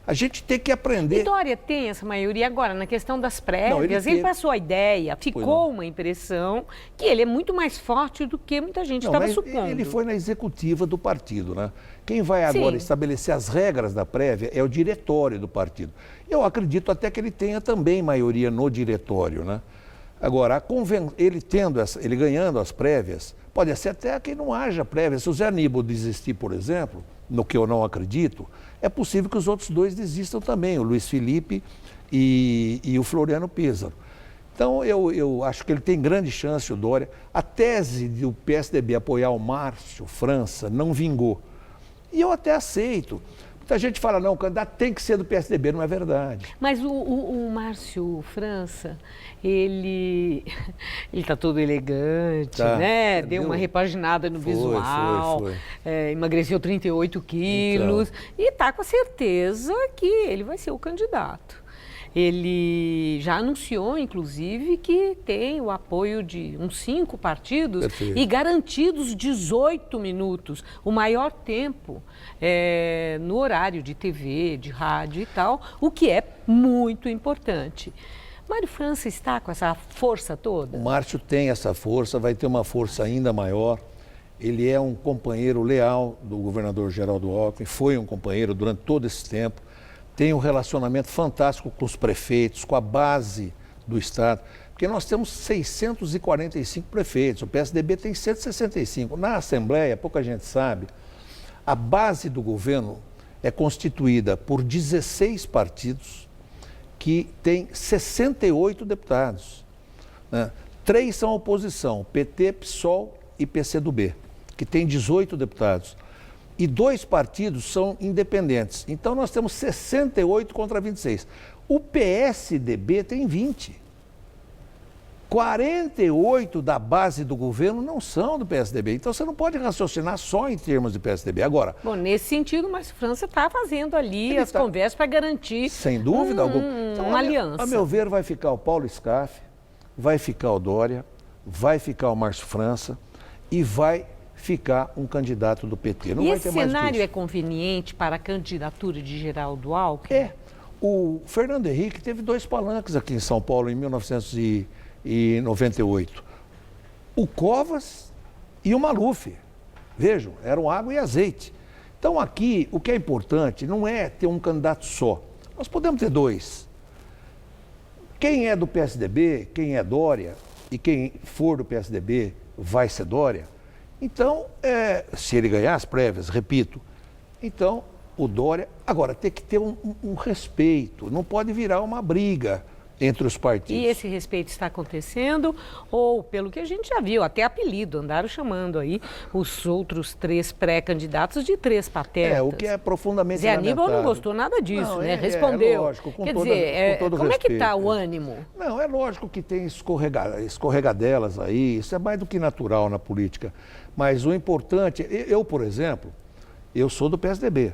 A gente tem que aprender... E Dória tem essa maioria agora, na questão das prévias, ele passou a ideia, ficou uma impressão que ele é muito mais forte do que muita gente estava supondo. Ele foi na executiva do partido, né? Quem vai agora estabelecer as regras da prévia é o diretório do partido. Eu acredito até que ele tenha também maioria no diretório, né? Agora, ele ganhando as prévias, pode ser até que não haja prévia. Se o Zé Aníbal desistir, por exemplo, no que eu não acredito, é possível que os outros 2 desistam também, o Luiz Felipe e o Floriano Pêssaro. Então, eu acho que ele tem grande chance, o Dória. A tese do PSDB apoiar o Márcio França não vingou. E eu até aceito. Muita gente fala, não, o candidato tem que ser do PSDB, não é verdade. Mas o Márcio França, ele está todo elegante, né? Deu uma repaginada no visual, foi. Emagreceu 38 quilos e está com a certeza que ele vai ser o candidato. Ele já anunciou, inclusive, que tem o apoio de uns 5 partidos e garantidos 18 minutos, o maior tempo no horário de TV, de rádio e tal, o que é muito importante. Mário França está com essa força toda? O Márcio tem essa força, vai ter uma força ainda maior. ele é um companheiro leal do governador Geraldo Alckmin, foi um companheiro durante todo esse tempo, tem um relacionamento fantástico com os prefeitos, com a base do Estado, porque nós temos 645 prefeitos, o PSDB tem 165. Na Assembleia, pouca gente sabe, a base do governo é constituída por 16 partidos que têm 68 deputados, né? 3 são oposição, PT, PSOL e PCdoB, que tem 18 deputados. E 2 partidos são independentes. Então nós temos 68 contra 26. O PSDB tem 20. 48 da base do governo não são do PSDB. Então você não pode raciocinar só em termos de PSDB. Agora... Bom, nesse sentido, o Márcio França está fazendo ali as conversas para garantir... Sem dúvida alguma. Então, uma aliança. A meu ver, vai ficar o Paulo Scaff, vai ficar o Dória, vai ficar o Márcio França e vai ficar um candidato do PT. Não e vai esse ter mais cenário é conveniente para a candidatura de Geraldo Alckmin? É. O Fernando Henrique teve 2 palanques aqui em São Paulo em 1998. O Covas e o Maluf. Vejam, eram água e azeite. Então aqui, o que é importante não é ter um candidato só. Nós podemos ter 2. Quem é do PSDB, quem é Dória, e quem for do PSDB vai ser Dória. Então, se ele ganhar as prévias, repito, então o Dória... Agora, tem que ter um respeito, não pode virar uma briga entre os partidos. E esse respeito está acontecendo, ou pelo que a gente já viu, até apelido, andaram chamando aí os outros 3 pré-candidatos de 3 patetas. O que é profundamente Zé Aníbal não gostou nada disso, né? Respondeu. Lógico, Quer dizer, com todo como respeito, é que está o ânimo? Não, é lógico que tem escorregadelas aí, isso é mais do que natural na política. Mas o importante, eu, por exemplo, eu sou do PSDB.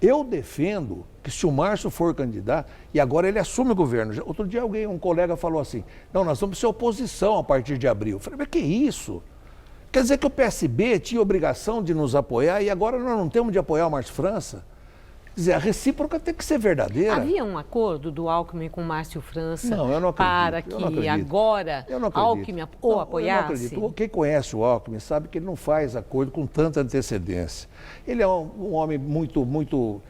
Eu defendo que se o Márcio for candidato, e agora ele assume o governo. Outro dia um colega falou assim, não, nós vamos ser oposição a partir de abril. Eu falei, mas que isso? Quer dizer que o PSB tinha obrigação de nos apoiar e agora nós não temos de apoiar o Márcio França? Quer dizer, a recíproca tem que ser verdadeira. Havia um acordo do Alckmin com o Márcio França não, eu não acredito, para que agora Alckmin o apoiasse? Eu não acredito. Quem conhece o Alckmin sabe que ele não faz acordo com tanta antecedência. Ele é um homem muito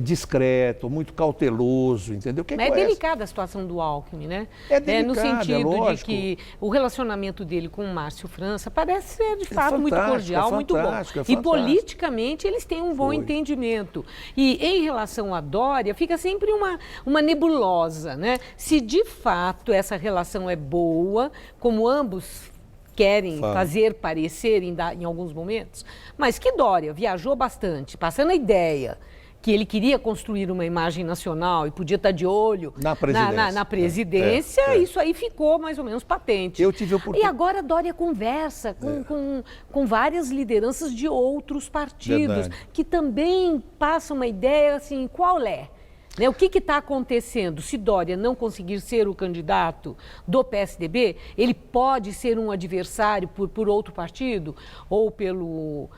discreto, muito cauteloso, entendeu? Mas é delicada a situação do Alckmin, né? É delicada, no sentido de lógico. que o relacionamento dele com o Márcio França parece ser, de fato, muito cordial, muito bom. E politicamente eles têm um bom entendimento. E em relação à Dória, fica sempre uma nebulosa, né? Se de fato essa relação é boa, como ambos querem fazer parecer em alguns momentos, mas que Dória viajou bastante, passando a ideia que ele queria construir uma imagem nacional e podia estar de olho na presidência, isso aí ficou mais ou menos patente. E agora Dória conversa com várias lideranças de outros partidos, que também passam uma ideia assim, qual é? O que está acontecendo? Se Dória não conseguir ser o candidato do PSDB, ele pode ser um adversário por outro partido ou pelo...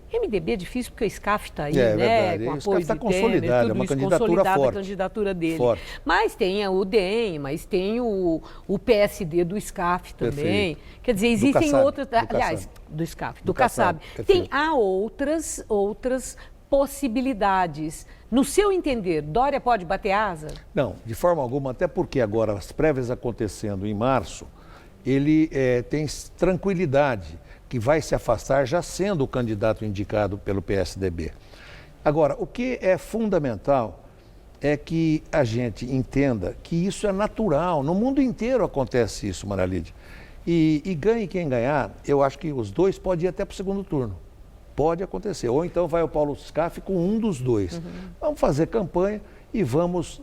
MDB é difícil porque o Scaff está aí, né? Com apoio de Temer, tudo uma isso, candidatura forte. A candidatura dele. Forte. Mas tem o DEM, mas tem o PSD do Scaff também. Perfeito. Quer dizer, existem outras... Aliás, do Scaff, do Kassab. Há outras possibilidades. No seu entender, Dória pode bater asa? Não, de forma alguma, até porque agora as prévias acontecendo em março, ele tem tranquilidade que vai se afastar já sendo o candidato indicado pelo PSDB. Agora, o que é fundamental é que a gente entenda que isso é natural. No mundo inteiro acontece isso, Maria Lídia. E ganhe quem ganhar, eu acho que os 2 podem ir até para o segundo turno. Pode acontecer. Ou então vai o Paulo Scaff com um dos 2. Vamos fazer campanha e vamos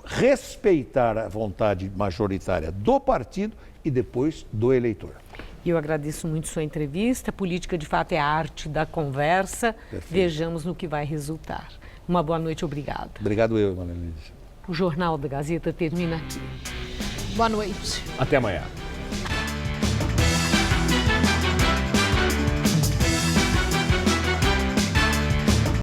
respeitar a vontade majoritária do partido e depois do eleitor. Eu agradeço muito sua entrevista. Política, de fato, é a arte da conversa. Perfeito. Vejamos no que vai resultar. Uma boa noite, obrigado. Obrigado eu, Maria Lídia. O Jornal da Gazeta termina aqui. Boa noite. Até amanhã.